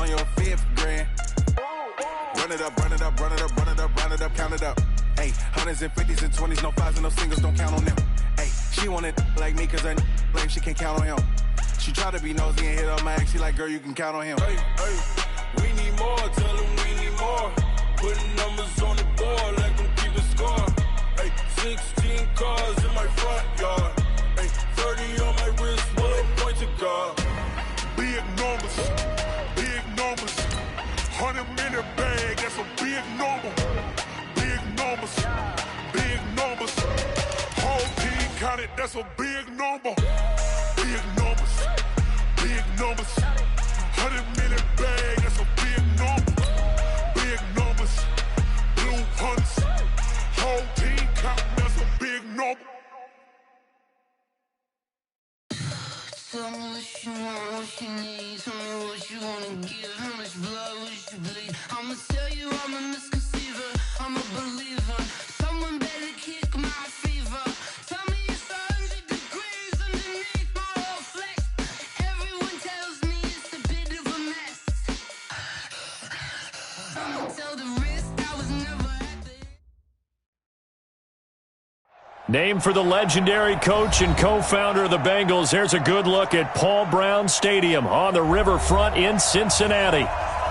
on your 5th grand. Run it up, run it up, run it up, run it up, run it up, count it up. Hey, hundreds and 50s and 20s, no 5s and no singles, don't count on them. Hey, she want it like me, cause her blame, she can't count on him. She try to be nosy and hit up my ex, she like, girl, you can count on him. Hey, hey, we need more, tell them we need more. Putting numbers on the board, let them keep a score. Hey, 16 cars in my front yard. Hey, 30 on my wrist, will point to God. Big numbers, big numbers. 100-minute bag, that's a big number. Big numbers, big numbers. Whole team counted, that's a big number. Big numbers, big numbers. 100-minute bag, that's a big number. Big numbers, blue hunts. Whole team counting, that's a big number. Tell me what you want, what you need. Tell me what you wanna give. How much blood would you bleed? I'ma tell you I'm a misconceiver. I'm a believer. Someone better kick my fever. Tell me it's 100 degrees underneath my whole flesh. Everyone tells me it's a bit of a mess. I'ma tell the risk I was never at the... Named for the legendary coach and co-founder of the Bengals, here's a good look at Paul Brown Stadium on the riverfront in Cincinnati.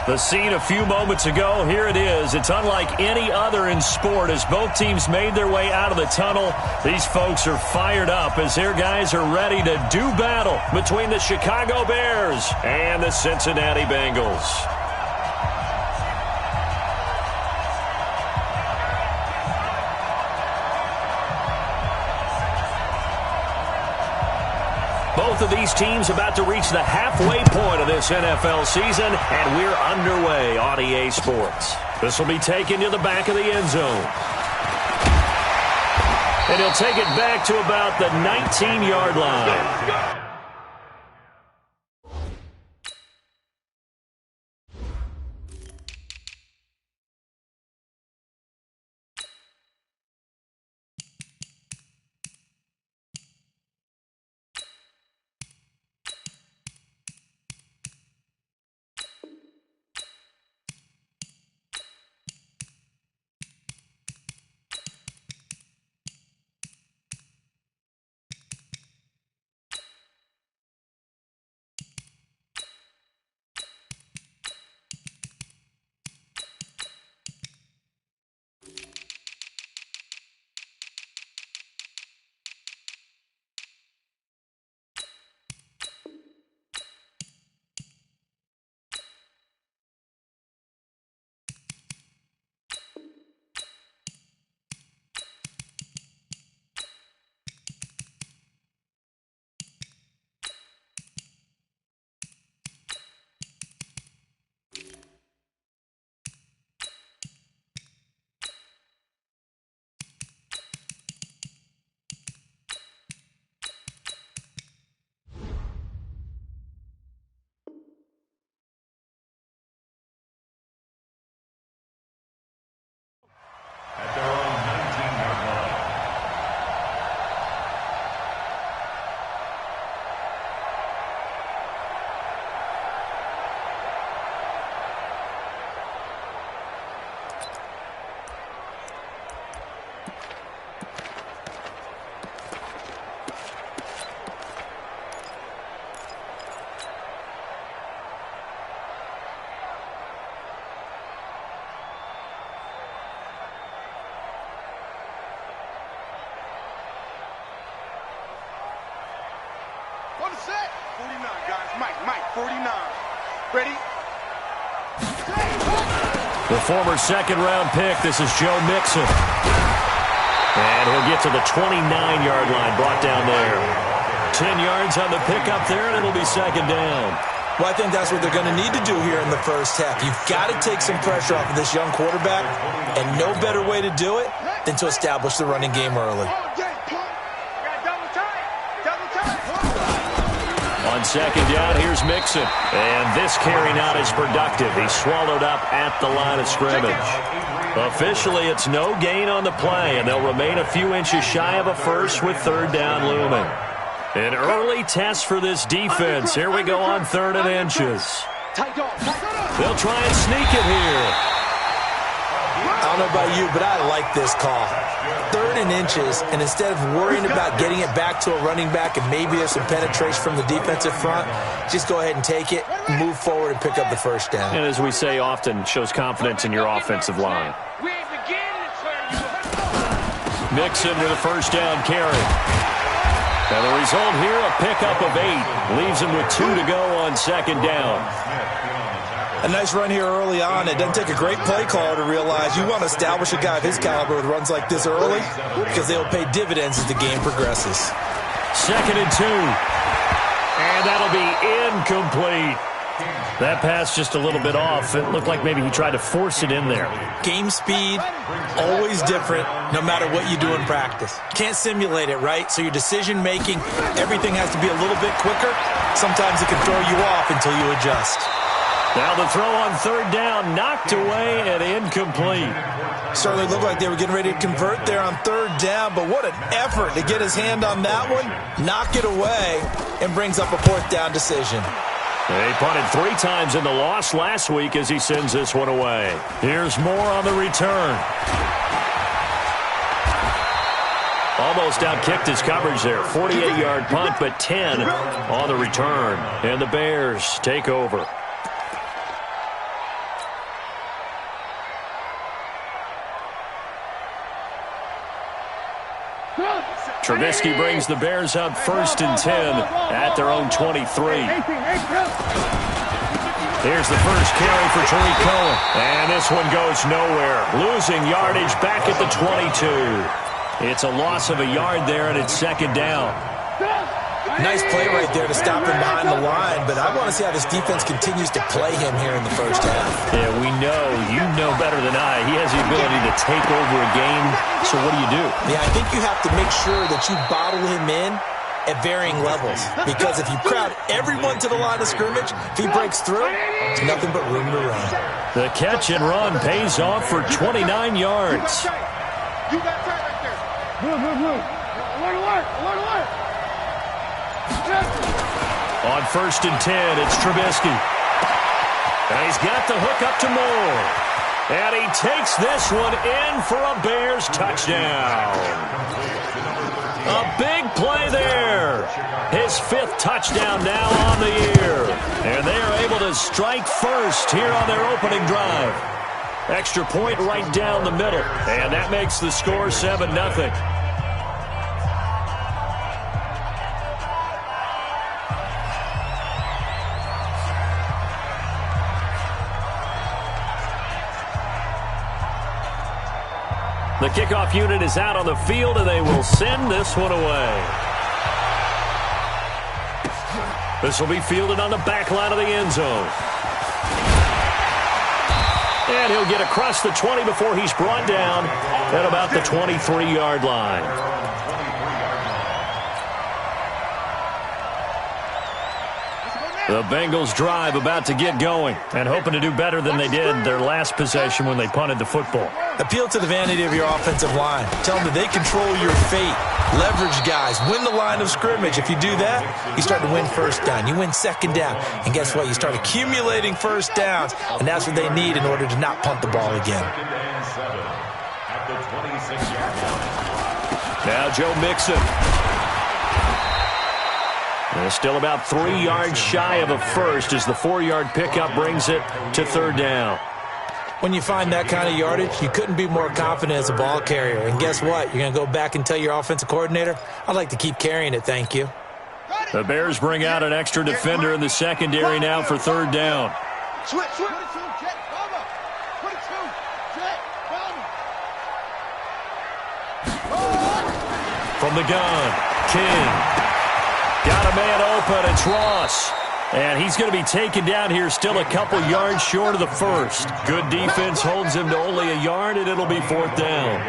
The scene a few moments ago, here it is. It's unlike any other in sport as both teams made their way out of the tunnel. These folks are fired up as their guys are ready to do battle between the Chicago Bears and the Cincinnati Bengals. Both of these teams about to reach the halfway point of this NFL season, and we're underway on EA Sports. This will be taken to the back of the end zone. And he'll take it back to about the 19-yard line. On the set. 49, guys. Mike, 49. Ready? The former second-round pick, this is Joe Mixon. And he'll get to the 29-yard line, brought down there. 10 yards on the pickup there, and it'll be second down. Well, I think that's what they're going to need to do here in the first half. You've got to take some pressure off of this young quarterback, and no better way to do it than to establish the running game early. On second down, here's Mixon. And this carry not as productive. He's swallowed up at the line of scrimmage. Officially, it's no gain on the play, and they'll remain a few inches shy of a first with third down looming. An early test for this defense. Here we go on 3rd and inches. Tight dog. They'll try and sneak it here. I don't know about you, but I like this call. 3rd and inches, and instead of worrying about getting it back to a running back and maybe there's some penetration from the defensive front, just go ahead and take it, move forward, and pick up the first down. And as we say often, shows confidence in your offensive line. Mixon with a first down carry. And the result here, a pickup of 8. Leaves him with 2 to go on 2nd down. A nice run here early on. It doesn't take a great play caller to realize you want to establish a guy of his caliber with runs like this early because they will pay dividends as the game progresses. 2nd and 2. And that'll be incomplete. That pass just a little bit off. It looked like maybe he tried to force it in there. Game speed, always different, no matter what you do in practice. Can't simulate it, right? So your decision-making, everything has to be a little bit quicker. Sometimes it can throw you off until you adjust. Now the throw on 3rd down, knocked away and incomplete. Certainly looked like they were getting ready to convert there on 3rd down, but what an effort to get his hand on that one, knock it away, and brings up a 4th down decision. They punted 3 times in the loss last week as he sends this one away. Here's more on the return. Almost outkicked his coverage there. 48-yard punt, but 10 on the return. And the Bears take over. Trubisky brings the Bears up 1st and 10 at their own 23. Here's the first carry for Tariq Cohen. And this one goes nowhere. Losing yardage back at the 22. It's a loss of a yard there, and it's 2nd down. Nice play right there to stop him behind the line, but I want to see how this defense continues to play him here in the first half. Yeah, we know. You know better than I. He has the ability to take over a game, so what do? Yeah, I think you have to make sure that you bottle him in at varying levels, because if you crowd everyone to the line of scrimmage, if he breaks through, it's nothing but room to run. The catch and run pays off for 29 yards. You got time right there. Alert. On 1st and 10, it's Trubisky. And he's got the hook up to Moore. And he takes this one in for a Bears touchdown. A big play there. His 5th touchdown now on the year. And they are able to strike first here on their opening drive. Extra point right down the middle. And that makes the score 7-0. The kickoff unit is out on the field, and they will send this one away. This will be fielded on the back line of the end zone. And he'll get across the 20 before he's brought down at about the 23-yard line. The Bengals drive about to get going and hoping to do better than they did their last possession when they punted the football. Appeal to the vanity of your offensive line. Tell them that they control your fate. Leverage guys. Win the line of scrimmage. If you do that, you start to win 1st down. You win 2nd down. And guess what? You start accumulating 1st downs. And that's what they need in order to not punt the ball again. Now Joe Mixon. They're still about 3 yards shy of a first as the 4-yard pickup brings it to 3rd down. When you find that kind of yardage, you couldn't be more confident as a ball carrier. And guess what? You're going to go back and tell your offensive coordinator, I'd like to keep carrying it, thank you. The Bears bring out an extra defender in the secondary now for 3rd down. Switch. From the gun, King. Got a man open, it's Ross. And he's going to be taken down here still a couple yards short of the first. Good defense holds him to only a yard, and it'll be 4th down.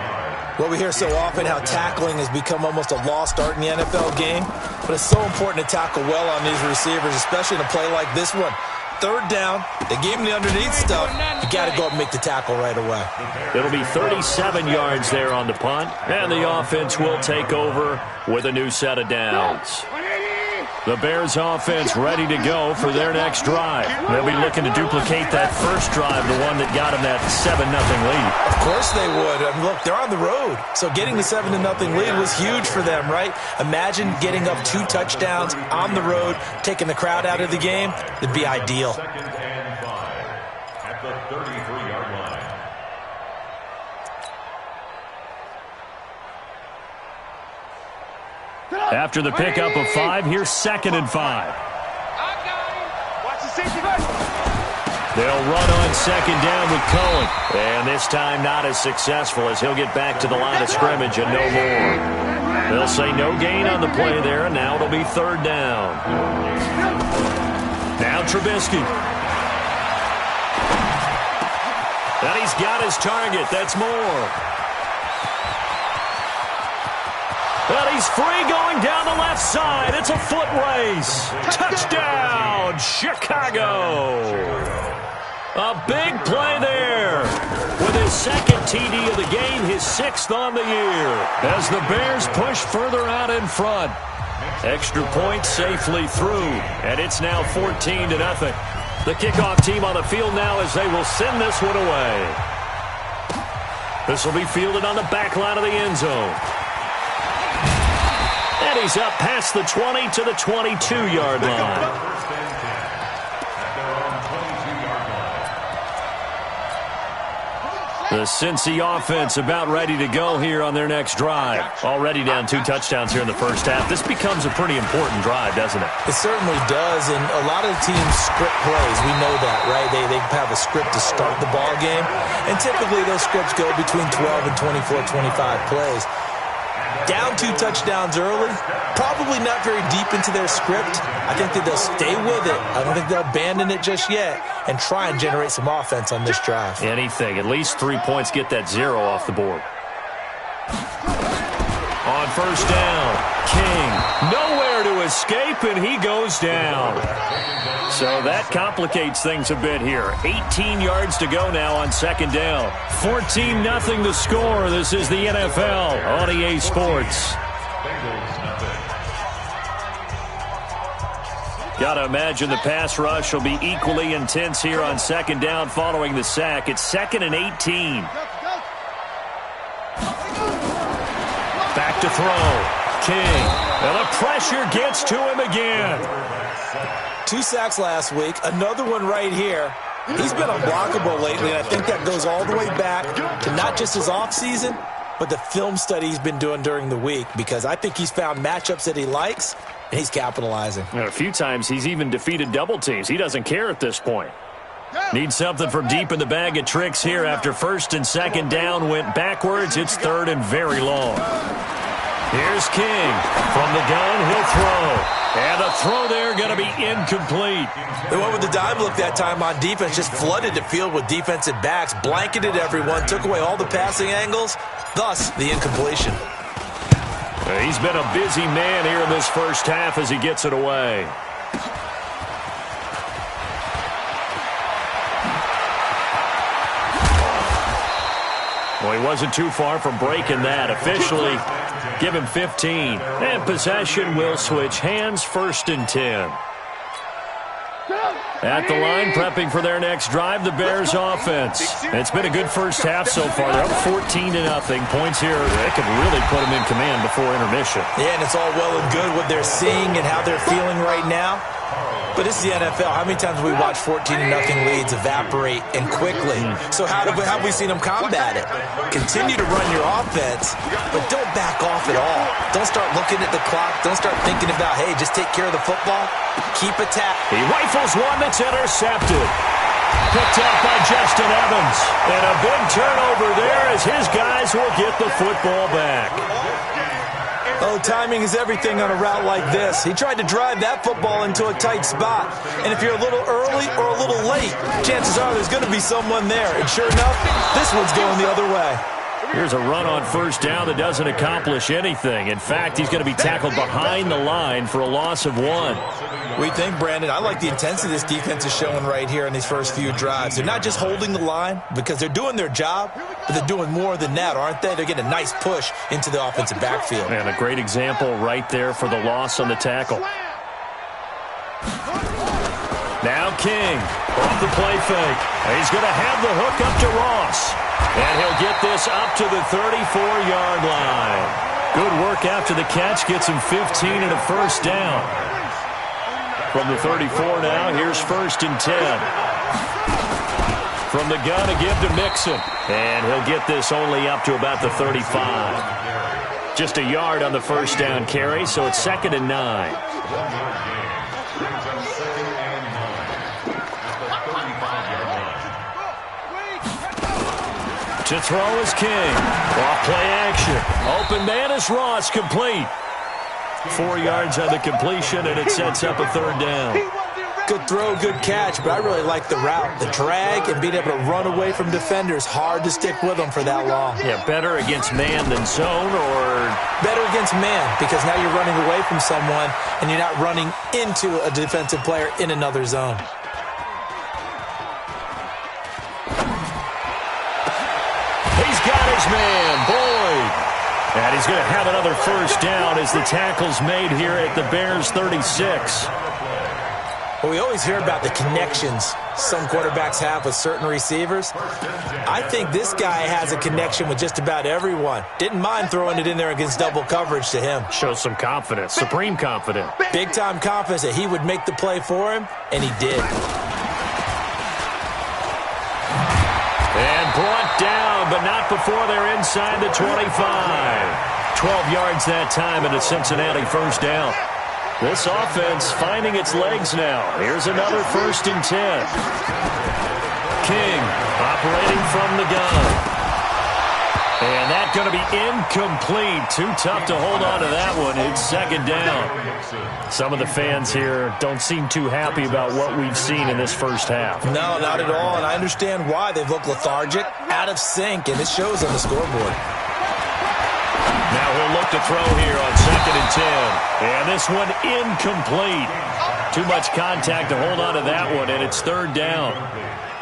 Well, we hear so often how tackling has become almost a lost art in the NFL game, but it's so important to tackle well on these receivers, especially in a play like this one. 3rd down, they gave him the underneath stuff. You got to go up and make the tackle right away. It'll be 37 yards there on the punt, and the offense will take over with a new set of downs. The Bears offense ready to go for their next drive. They'll be looking to duplicate that first drive, the one that got them that 7-0 lead. Of course they would. I mean, look, they're on the road. So getting the 7-0 lead was huge for them, right? Imagine getting up 2 touchdowns on the road, taking the crowd out of the game. It'd be ideal. Second and 5 at the 33-yard line. After the pickup of 5, here's 2nd and 5. They'll run on 2nd down with Cohen. And this time not as successful as he'll get back to the line of scrimmage and no more. They'll say no gain on the play there, and now it'll be 3rd down. Now Trubisky. And he's got his target. That's Moore. And he's free going down the left side. It's a foot race. Touchdown, Chicago. A big play there. With his 2nd TD of the game, his 6th on the year. As the Bears push further out in front. Extra point safely through. And it's now 14-0. The kickoff team on the field now as they will send this one away. This will be fielded on the back line of the end zone. And he's up past the 20 to the 22-yard line. The Cincy offense about ready to go here on their next drive. Already down 2 touchdowns here in the first half. This becomes a pretty important drive, doesn't it? It certainly does, and a lot of the teams script plays. We know that, right? They have a script to start the ball game, and typically those scripts go between 12 and 24, 25 plays. Down 2 touchdowns early, probably not very deep into their script. I think that they'll stay with it. I don't think they'll abandon it just yet and try and generate some offense on this drive. Anything. At least 3 points, get that 0 off the board. On 1st down, King. Nowhere to escape, and he goes down. So that complicates things a bit here. 18 yards to go now on 2nd down. 14-0 the score. This is the NFL on EA Sports. Got to imagine the pass rush will be equally intense here on 2nd down following the sack. It's 2nd and 18. Back to throw. King. And the pressure gets to him again. 2 sacks last week. Another one right here. He's been unblockable lately, and I think that goes all the way back to not just his offseason, but the film study he's been doing during the week, because I think he's found matchups that he likes, and he's capitalizing. And a few times he's even defeated double teams. He doesn't care at this point. Needs something from deep in the bag of tricks here after 1st and 2nd down went backwards. It's 3rd and very long. Here's King. From the gun, he'll throw. And the throw there going to be incomplete. They went with the dime look that time on defense, just flooded the field with defensive backs, blanketed everyone, took away all the passing angles, thus the incompletion. He's been a busy man here in this first half as he gets it away. Well, he wasn't too far from breaking that. Officially, give him 15. And possession will switch hands. 1st and 10. At the line, prepping for their next drive, the Bears offense. It's been a good first half so far. They're up 14-0. Points here, they could really put them in command before intermission. Yeah, and it's all well and good what they're seeing and how they're feeling right now. But this is the NFL. How many times have we watched 14-0 leads evaporate and quickly? So how have we seen them combat it? Continue to run your offense, but don't back off at all. Don't start looking at the clock. Don't start thinking about, hey, just take care of the football. Keep attacking. He rifles one that's intercepted. Picked up by Justin Evans. And a big turnover there as his guys will get the football back. Oh, timing is everything on a route like this. He tried to drive that football into a tight spot. And if you're a little early or a little late, chances are there's going to be someone there. And sure enough, this one's going the other way. Here's a run on 1st down that doesn't accomplish anything. In fact, he's going to be tackled behind the line for a loss of 1. We think, Brandon, I like the intensity this defense is showing right here in these first few drives. They're not just holding the line because they're doing their job, but they're doing more than that, aren't they? They're getting a nice push into the offensive backfield. And a great example right there for the loss on the tackle. King off the play fake. He's going to have the hook up to Ross. And he'll get this up to the 34-yard line. Good work after the catch. Gets him 15 and a first down. From the 34 now, here's 1st and 10. From the gun to give to Mixon. And he'll get this only up to about the 35. Just a yard on the first down carry, so it's 2nd and 9. To throw is King. Off play action. Open man is Ross, complete. 4 yards on the completion, and it sets up a 3rd down. Good throw, good catch, but I really like the route. The drag and being able to run away from defenders, hard to stick with them for that long. Yeah, better against man than zone, or? Better against man, because now you're running away from someone, and you're not running into a defensive player in another zone. He's got his man, Boyd. And he's going to have another first down as the tackle's made here at the Bears' 36. Well, we always hear about the connections some quarterbacks have with certain receivers. I think this guy has a connection with just about everyone. Didn't mind throwing it in there against double coverage to him. Shows some confidence, supreme confidence. Big-time confidence that he would make the play for him, and he did. And brought down, but not before they're inside the 25. 12 yards that time and a Cincinnati first down. This offense finding its legs now. Here's another 1st and 10. King operating from the gun. And that's going to be incomplete. Too tough to hold on to that one. It's 2nd down. Some of the fans here don't seem too happy about what we've seen in this first half. No, not at all, and I understand why. They've looked lethargic, out of sync, and it shows on the scoreboard. Now he'll look to throw here on 2nd and 10. And this one incomplete. Too much contact to hold on to that one, and it's 3rd down.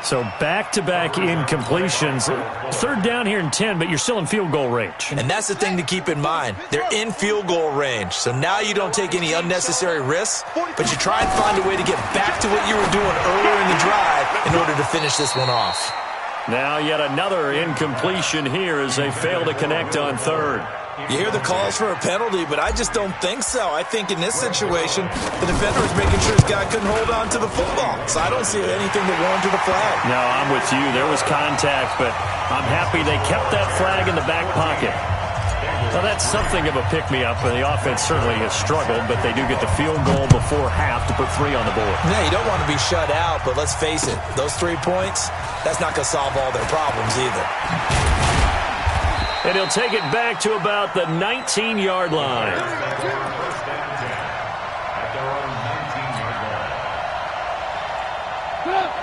So back-to-back incompletions. 3rd down here in 10, but you're still in field goal range. And that's the thing to keep in mind. They're in field goal range. So now you don't take any unnecessary risks, but you try and find a way to get back to what you were doing earlier in the drive in order to finish this one off. Now yet another incompletion here as they fail to connect on 3rd. You hear the calls for a penalty, but I just don't think so. I think in this situation, the defender was making sure his guy couldn't hold on to the football. So I don't see anything that warranted a flag. No, I'm with you. There was contact, but I'm happy they kept that flag in the back pocket. Well, that's something of a pick-me-up, and the offense certainly has struggled, but they do get the field goal before half to put 3 on the board. Yeah, you don't want to be shut out, but let's face it, those 3 points, that's not going to solve all their problems either. And he'll take it back to about the 19-yard line.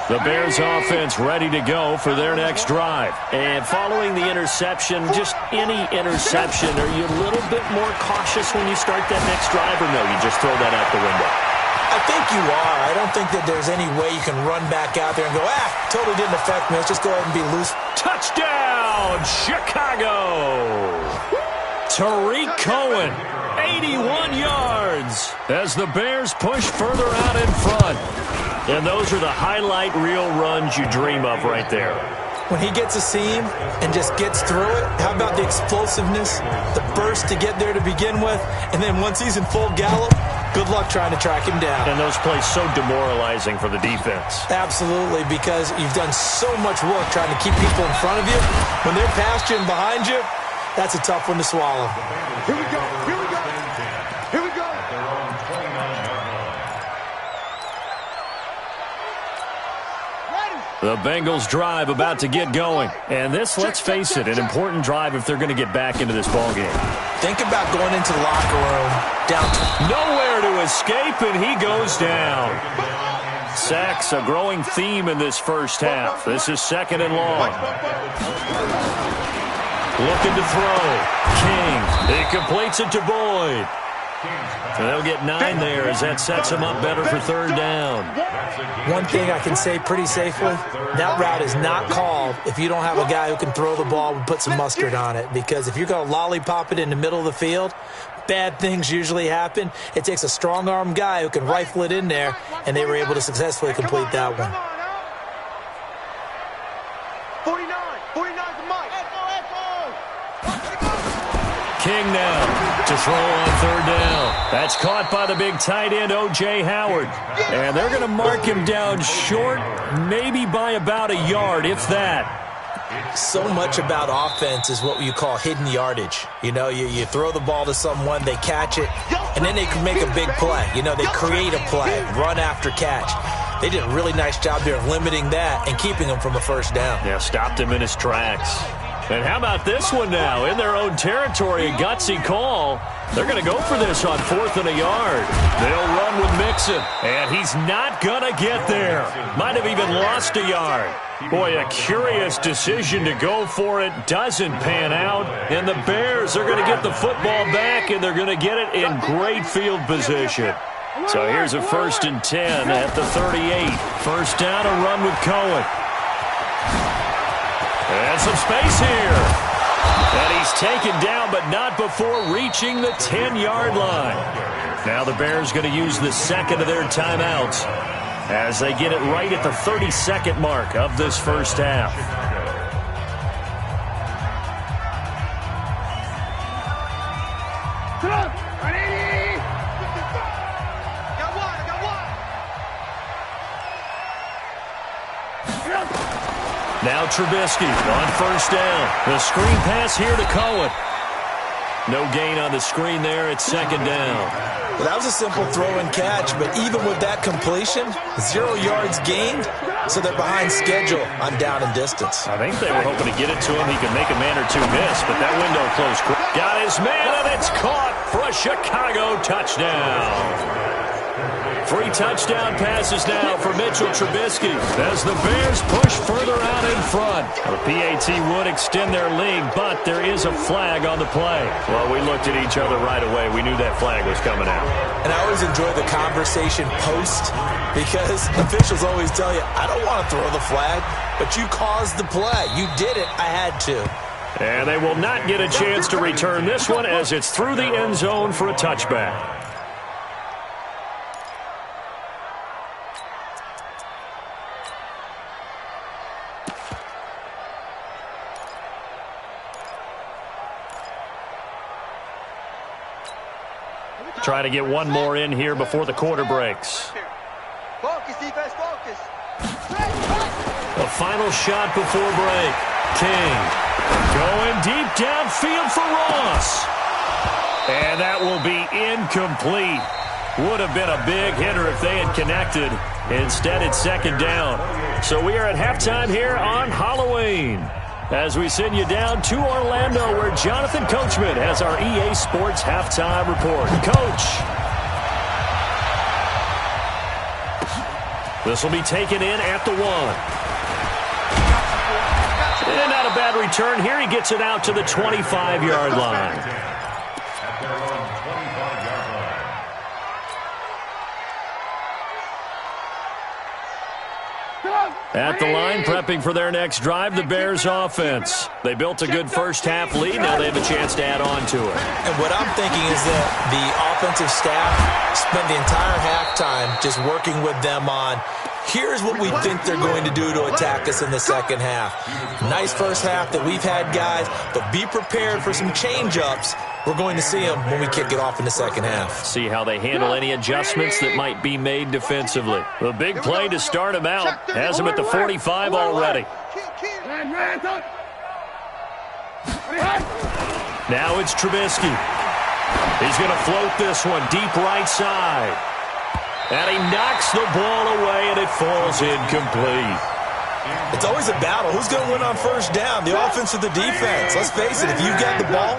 The Bears offense ready to go for their next drive. And following the interception, just any interception, are you a little bit more cautious when you start that next drive, or no, you just throw that out the window? I think you are. I don't think that there's any way you can run back out there and go, totally didn't affect me. Let's just go ahead and be loose. Touchdown, Chicago! Tariq Cohen, 81 yards as the Bears push further out in front. And those are the highlight reel runs you dream of right there. When he gets a seam and just gets through it, how about the explosiveness, the burst to get there to begin with, and then once he's in full gallop, good luck trying to track him down. And those plays so demoralizing for the defense. Absolutely, because you've done so much work trying to keep people in front of you. When they're past you and behind you, that's a tough one to swallow. Here we go. Here we go. Here we go. The Bengals drive about to get going. And this, let's face it, an important drive if they're going to get back into this ballgame. Think about going into the locker room down. Nowhere to escape, and he goes down. Sacks, a growing theme in this first half. This is 2nd and long. Looking to throw. King. He completes it to Boyd. And they'll get 9 there as that sets him up better for 3rd down. One thing I can say pretty safely, that route is not called if you don't have a guy who can throw the ball and put some mustard on it. Because if you're going to lollipop it in the middle of the field, bad things usually happen. It takes a strong-arm guy who can rifle it in there, and they were able to successfully complete that one. 49's the mic. King now to throw on third down. That's caught by the big tight end, O.J. Howard. And they're going to mark him down short, maybe by about a yard, if that. So much about offense is what you call hidden yardage. You know, you throw the ball to someone, they catch it, and then they can make a big play. You know, they create a play, run after catch. They did a really nice job there of limiting that and keeping him from a first down. Yeah, stopped him in his tracks. And how about this one now? In their own territory, a gutsy call. They're going to go for this on 4th and a yard. They'll run with Mixon, and he's not going to get there. Might have even lost a yard. Boy, a curious decision to go for it. Doesn't pan out, and the Bears are going to get the football back, and they're going to get it in great field position. So here's a 1st and 10 at the 38. First down, a run with Cohen. And some space here. And he's taken down, but not before reaching the 10-yard line. Now the Bears going to use the second of their timeouts as they get it right at the 32nd mark of this first half. Now Trubisky on first down. The screen pass here to Cohen. No gain on the screen there. It's 2nd down. Well, that was a simple throw and catch, but even with that completion, 0 yards gained, so they're behind schedule on down and distance. I think they were hoping to get it to him. He could make a man or two miss, but that window closed quick. Got his man, and it's caught for a Chicago touchdown. 3 touchdown passes now for Mitchell Trubisky as the Bears push further out in front. The PAT would extend their lead, but there is a flag on the play. Well, we looked at each other right away. We knew that flag was coming out. And I always enjoy the conversation post because officials always tell you, I don't want to throw the flag, but you caused the play. You did it. I had to. And they will not get a chance to return this one as it's through the end zone for a touchback. Try to get one more in here before the quarter breaks. Focus, defense, focus. The final shot before break. King going deep downfield for Ross. And that will be incomplete. Would have been a big hitter if they had connected. Instead, it's 2nd down. So we are at halftime here on Halloween, as we send you down to Orlando, where Jonathan Coachman has our EA Sports halftime report. Coach. This will be taken in at the 1. And not a bad return here. He gets it out to the 25-yard line. At the line, prepping for their next drive, the Bears offense. They built a good first-half lead. Now they have a chance to add on to it. And what I'm thinking is that the offensive staff spent the entire halftime just working with them on, here's what we think they're going to do to attack us in the second half. Nice first half that we've had, guys, but be prepared for some change-ups. We're going to see them when we kick it off in the second half. See how they handle any adjustments that might be made defensively. The big play to start him out has him at the 45 already. Now it's Trubisky. He's going to float this one deep right side. And he knocks the ball away, and it falls incomplete. It's always a battle. Who's going to win on first down, the offense or the defense? Let's face it, if you've got the ball,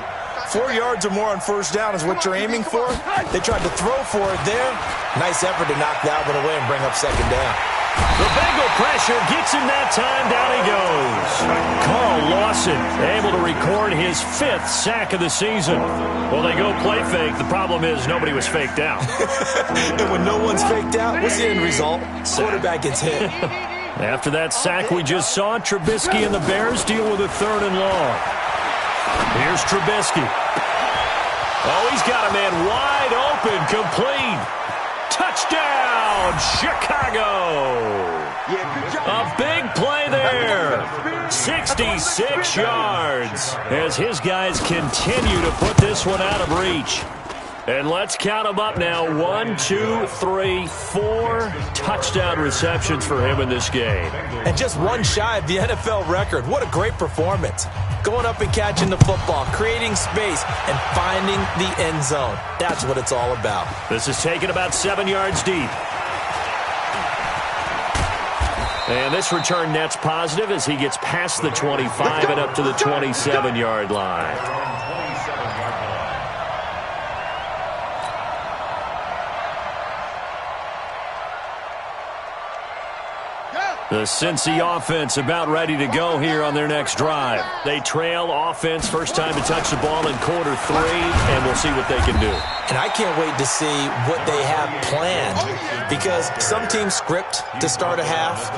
4 yards or more on first down is what you're aiming for. They tried to throw for it there. Nice effort to knock that one away and bring up 2nd down. The Bengal pressure gets him that time. Down he goes. Carl Lawson able to record his 5th sack of the season. Well, they go play fake. The problem is nobody was faked out. And when no one's faked out, what's the end result? Quarterback gets hit. After that sack we just saw, Trubisky and the Bears deal with a 3rd and long. Here's Trubisky. Oh, he's got a man wide open, complete. Touchdown, Chicago. A big play there. 66 yards as his guys continue to put this one out of reach. And let's count them up now. 1, 2, 3, 4 touchdown receptions for him in this game. And just one shy of the NFL record. What a great performance. Going up and catching the football, creating space, and finding the end zone. That's what it's all about. This is taken about 7 yards deep. And this return net's positive as he gets past the 25 and up to the 27-yard line. The Cincy offense about ready to go here on their next drive. They trail offense, first time to touch the ball in quarter 3, and we'll see what they can do. And I can't wait to see what they have planned, because some teams script to start a half.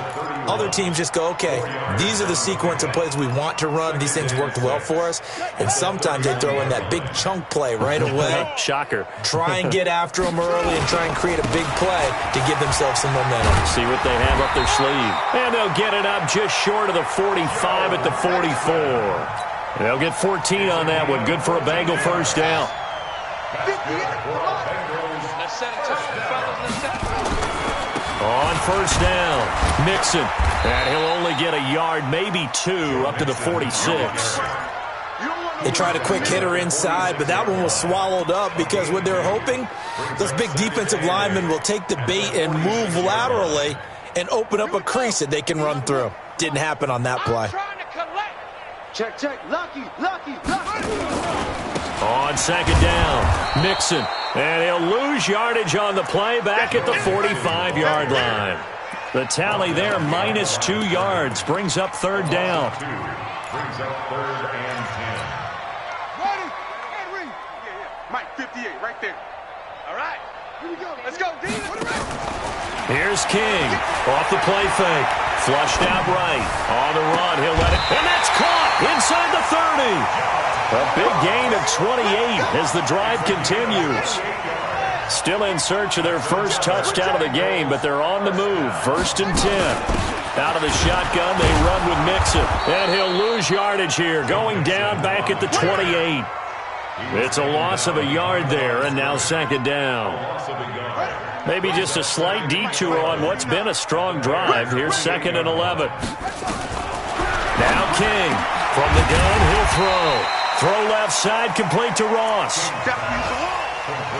Other teams just go, okay, these are the sequence of plays we want to run. These things worked well for us. And sometimes they throw in that big chunk play right away. Shocker. Try and get after them early and try and create a big play to give themselves some momentum. See what they have up their sleeve. And they'll get it up just short of the 45 at the 44. They'll get 14 on that one. Good for a Bengal first down. On first down, Mixon. And he'll only get a yard, maybe 2, up to the 46. They tried a quick hitter inside, but that one was swallowed up because what they're hoping, those big defensive linemen will take the bait and move laterally and open up a crease that they can run through. Didn't happen on that play. Check, check. Lucky. On second down, Mixon. And he'll lose yardage on the play back at the 45-yard line. The tally there, minus 2 yards, brings up third down. Brings up 3rd and 10. Ready? Yeah. Mike, 58, right there. All right. Here we go. Let's go, D. Here's King. Off the play fake. Flushed out right. On the run, he'll let it. And that's caught inside the 30. A big gain of 28 as the drive continues. Still in search of their first touchdown of the game, but they're on the move. 1st and 10. Out of the shotgun, they run with Mixon. And he'll lose yardage here, going down back at the 28. It's a loss of a yard there, and now second down. Maybe just a slight detour on what's been a strong drive. Here's 2nd and 11. Now King. From the gun, he'll throw. Throw left side, complete to Ross.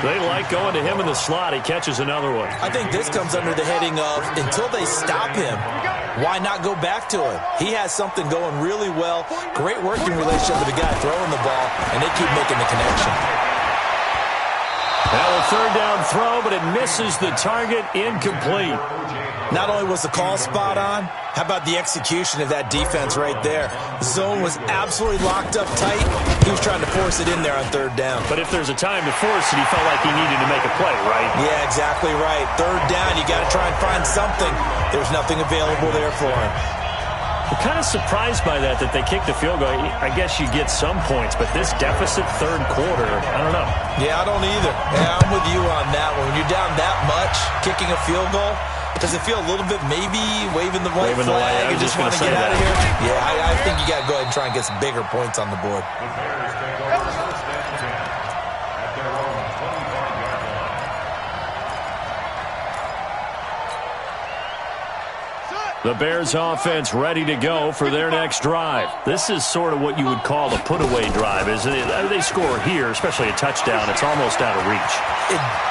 They like going to him in the slot. He catches another one. I think this comes under the heading of, until they stop him, why not go back to him? He has something going really well. Great working relationship with the guy throwing the ball, and they keep making the connection. Now a third down throw, but it misses the target, incomplete. Not only was the call spot on, how about the execution of that defense right there? The zone was absolutely locked up tight. He was trying to force it in there on third down. But if there's a time to force it, he felt like he needed to make a play, right? Yeah, exactly right. Third down, you got to try and find something. There's nothing available there for him. I'm kind of surprised by that they kicked the field goal. I guess you get some points, but this deficit third quarter, I don't know. Yeah, I don't either. Yeah, I'm with you on that one. When you're down that much, kicking a field goal, does it feel a little bit maybe waving the white flag and just want to get out of here? Yeah, I think you got to go ahead and try and get some bigger points on the board. The Bears offense ready to go for their next drive. This is sort of what you would call a put-away drive, isn't it? They score here, especially a touchdown. It's almost out of reach.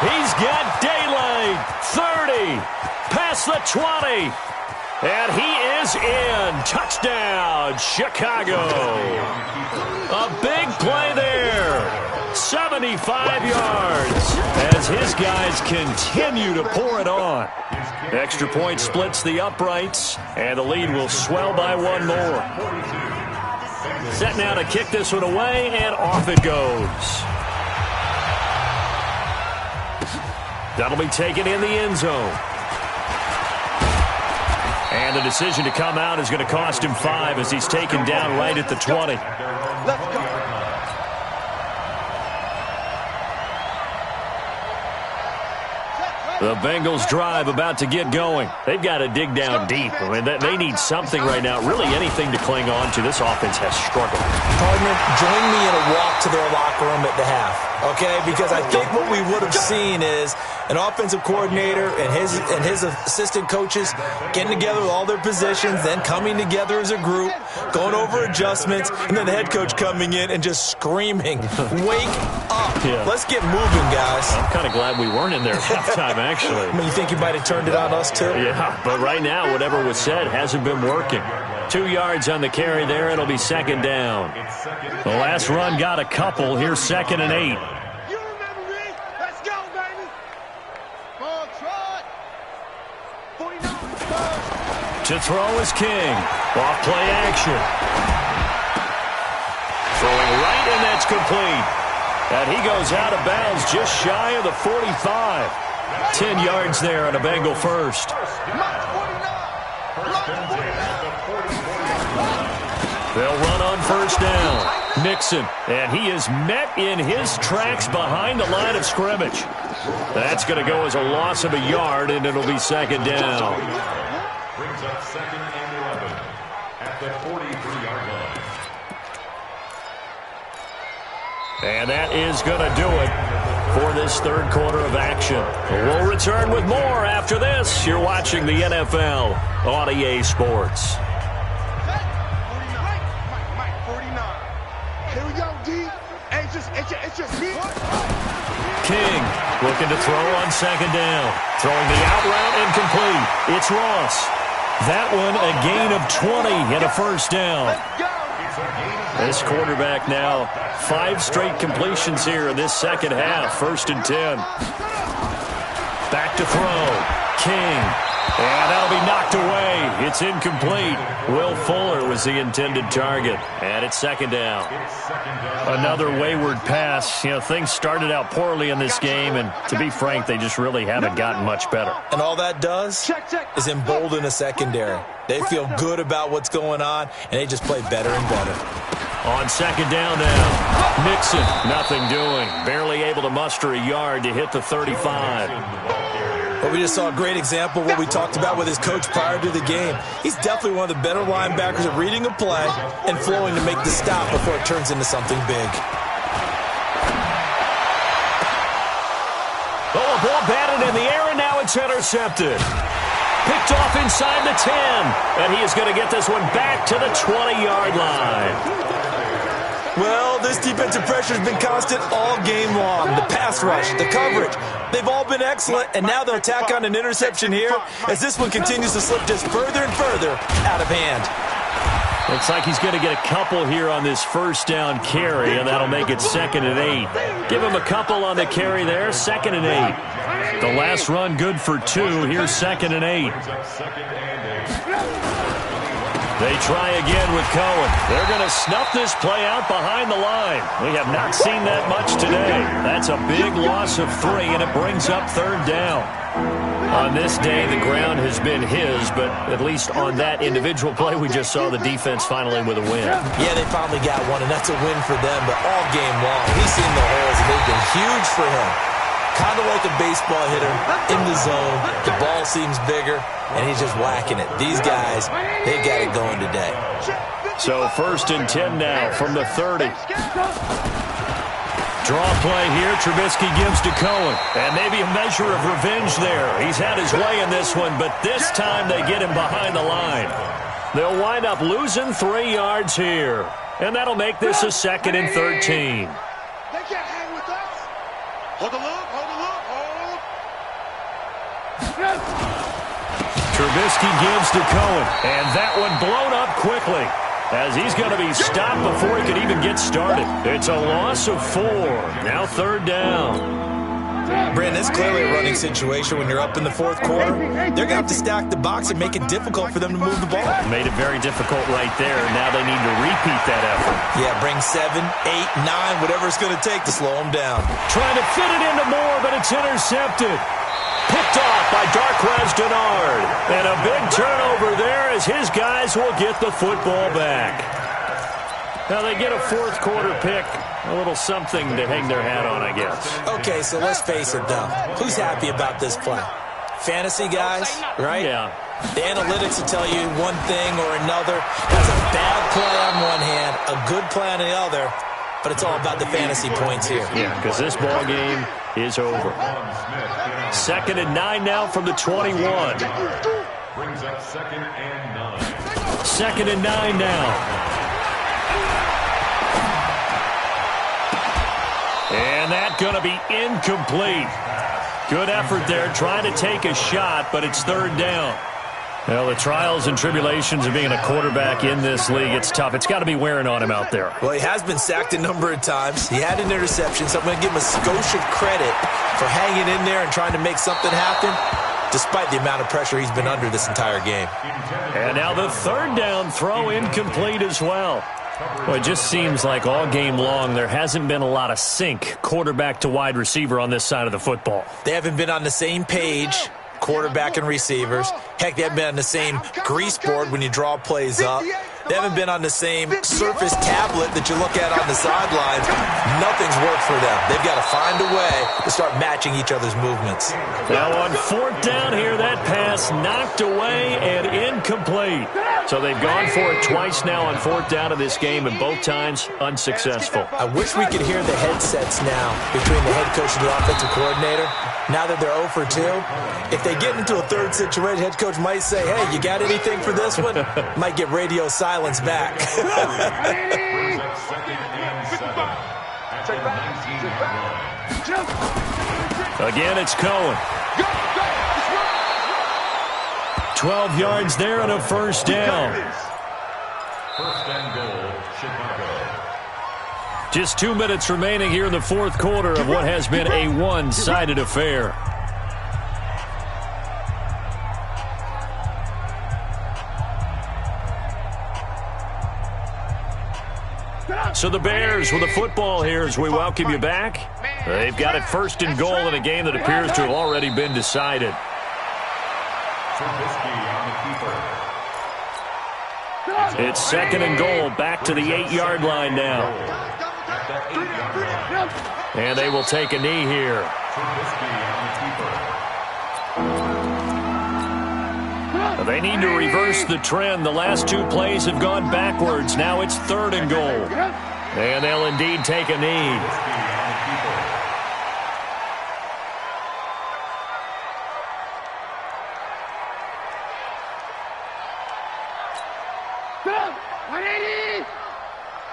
He's got daylight. 30. Past the 20. And he is in. Touchdown, Chicago. A big play there. 75 yards as his guys continue to pour it on. Extra point splits the uprights, and the lead will swell by one more. Set now to kick this one away, and off it goes. That'll be taken in the end zone. And the decision to come out is going to cost him 5 as he's taken down right at the 20. Let's go. The Bengals drive about to get going. They've got to dig down deep. I mean, they need something right now, really anything to cling on to. This offense has struggled. Partner, join me in a walk to their locker room at the half, okay? Because I think what we would have seen is an offensive coordinator and his assistant coaches getting together with all their positions, then coming together as a group, going over adjustments, and then the head coach coming in and just screaming, "Wake up. Yeah. Let's get moving, guys." I'm kind of glad we weren't in there at halftime, actually. I mean, you think you might have turned it on us, too? Yeah, but right now, whatever was said hasn't been working. 2 yards on the carry there. It'll be second down. The last run got a couple. Here's 2nd and 8. You remember me? Let's go, baby. Ball trot. 49 first. To throw is King. Off play action. Throwing right, and that's complete. And he goes out of bounds just shy of the 45. 10 yards there on a Bengal first. They'll run on first down. Mixon, and he is met in his tracks behind the line of scrimmage. That's going to go as a loss of a yard, and it'll be second down. Brings up 2nd and 11 at the 43-yard line. And that is going to do it for this third quarter of action. We'll return with more after this. You're watching the NFL on EA Sports. Here we go, D. Hey, it's just me. King looking to throw on second down. Throwing the out route incomplete. It's Ross. That one a gain of 20 and a first down. This quarterback now 5 straight completions here in this second half. 1st and 10. Back to throw. King. And that'll be knocked away. It's incomplete. Will Fuller was the intended target. And it's second down. Another wayward pass. You know, things started out poorly in this game, and to be frank, they just really haven't gotten much better. And all that does is embolden a secondary. They feel good about what's going on, and they just play better and better. On second down now, Mixon, nothing doing. Barely able to muster a yard to hit the 35. Well, we just saw a great example of what we talked about with his coach prior to the game. He's definitely one of the better linebackers at reading a play and flowing to make the stop before it turns into something big. Oh, a ball batted in the air, and now it's intercepted. Picked off inside the 10, and he is going to get this one back to the 20-yard line. Well, this defensive pressure has been constant all game long. The pass rush, the coverage, they've all been excellent, and now they'll tack on an interception here as this one continues to slip just further and further out of hand. Looks like he's going to get a couple here on this first down carry, and that'll make it 2nd and 8. Give him a couple on the carry there, 2nd and 8. The last run good for 2. Here's 2nd and 8. They try again with Cohen. They're going to snuff this play out behind the line. We have not seen that much today. That's a big loss of 3, and it brings up third down. On this day, the ground has been his, but at least on that individual play, we just saw the defense finally with a win. Yeah, they finally got one, and that's a win for them, but all game long, he's seen the holes, and they've been huge for him. Kind of like a baseball hitter in the zone. The ball seems bigger, and he's just whacking it. These guys, they got it going today. So 1st and 10 now from the 30. Draw play here. Trubisky gives to Cohen. And maybe a measure of revenge there. He's had his way in this one, but this time they get him behind the line. They'll wind up losing 3 yards here. And that'll make this a 2nd and 13. They can't hang with us. Hold the look, hold the look, hold. Trubisky gives to Cohen. And that one blown up quickly, as he's going to be stopped before he could even get started. It's a loss of 4. Now third down. Brandon, it's clearly a running situation when you're up in the 4th quarter. They're going to have to stack the box and make it difficult for them to move the ball. Made it very difficult right there. Now they need to repeat that effort. Yeah, bring 7, 8, 9, whatever it's going to take to slow them down. Trying to fit it into Moore, but it's intercepted. Picked off by Darquez Denard. And a big turnover there as his guys will get the football back. Now they get a fourth quarter pick. A little something to hang their hat on, I guess. Okay, so let's face it, though. Who's happy about this play? Fantasy guys, right? Yeah. The analytics will tell you one thing or another. That's a bad play on one hand, a good play on the other, but it's all about the fantasy points here. Yeah, because this ball game is over. 2nd and 9 now from the 21. Brings up 2nd and 9. 2nd and 9 now. And that's going to be incomplete. Good effort there, trying to take a shot, but it's 3rd down. Well, the trials and tribulations of being a quarterback in this league, it's tough. It's got to be wearing on him out there. Well, he has been sacked a number of times. He had an interception, so I'm going to give him a skosh of credit for hanging in there and trying to make something happen, despite the amount of pressure he's been under this entire game. And now the 3rd down throw incomplete as well. Well, it just seems like all game long there hasn't been a lot of sync quarterback to wide receiver on this side of the football. They haven't been on the same page, quarterback and receivers. Heck, they haven't been on the same grease board when you draw plays up. They haven't been on the same surface tablet that you look at on the sidelines. Nothing's worked for them. They've got to find a way to start matching each other's movements. Now on 4th down here, that pass knocked away and incomplete. So they've gone for it twice now on 4th down in this game, and both times unsuccessful. I wish we could hear the headsets now between the head coach and the offensive coordinator. Now that they're 0 for 2, if they get into a 3rd situation, head coach might say, hey, you got anything for this one? Might get radio silence back. Again, it's Cohen. 12 yards there and a 1st down. 1st and goal, Chicago. Just 2 minutes remaining here in the 4th quarter of what has been a one-sided affair. So the Bears with the football here as we welcome you back. They've got it 1st and goal in a game that appears to have already been decided. It's 2nd and goal, back to the 8-yard line now. And they will take a knee here. They need to reverse the trend. The last 2 plays have gone backwards. Now it's 3rd and goal. And they'll indeed take a knee.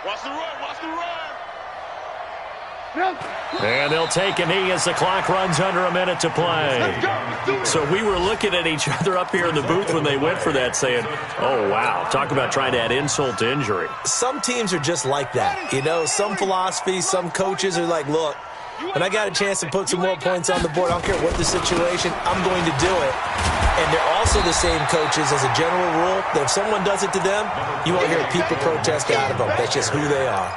Watch the run, watch the run. And they'll take a knee as the clock runs under a minute to play. So we were looking at each other up here in the booth when they went for that saying, oh, wow, talk about trying to add insult to injury. Some teams are just like that. You know, some philosophies, some coaches are like, look, when I got a chance to put some more points on the board, I don't care what the situation, I'm going to do it. And they're also the same coaches as a general rule that if someone does it to them, you won't hear people protest out of them. That's just who they are.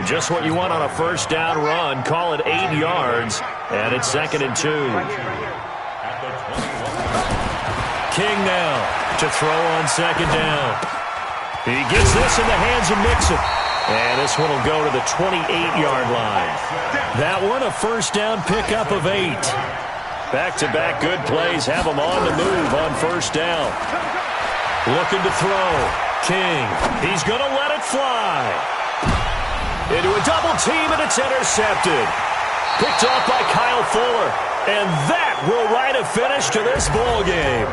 Just what you want on a 1st down run. Call it 8 yards, and it's 2nd and 2. King now to throw on 2nd down. He gets this in the hands of Mixon. And this one will go to the 28-yard line. That one, a 1st down pickup of 8. Back-to-back good plays have him on the move on 1st down. Looking to throw. King. He's going to let it fly. Into a double team, and it's intercepted. Picked off by Kyle Fuller. And that will write a finish to this ball game.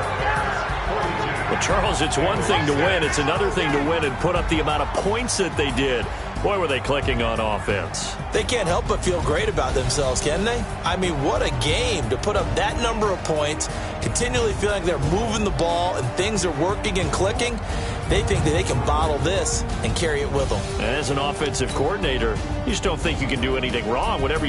Well, Charles, it's one thing to win. It's another thing to win and put up the amount of points that they did. Boy, were they clicking on offense. They can't help but feel great about themselves, can they? I mean, what a game to put up that number of points, continually feeling like they're moving the ball and things are working and clicking. They think that they can bottle this and carry it with them. As an offensive coordinator, you just don't think you can do anything wrong. Whatever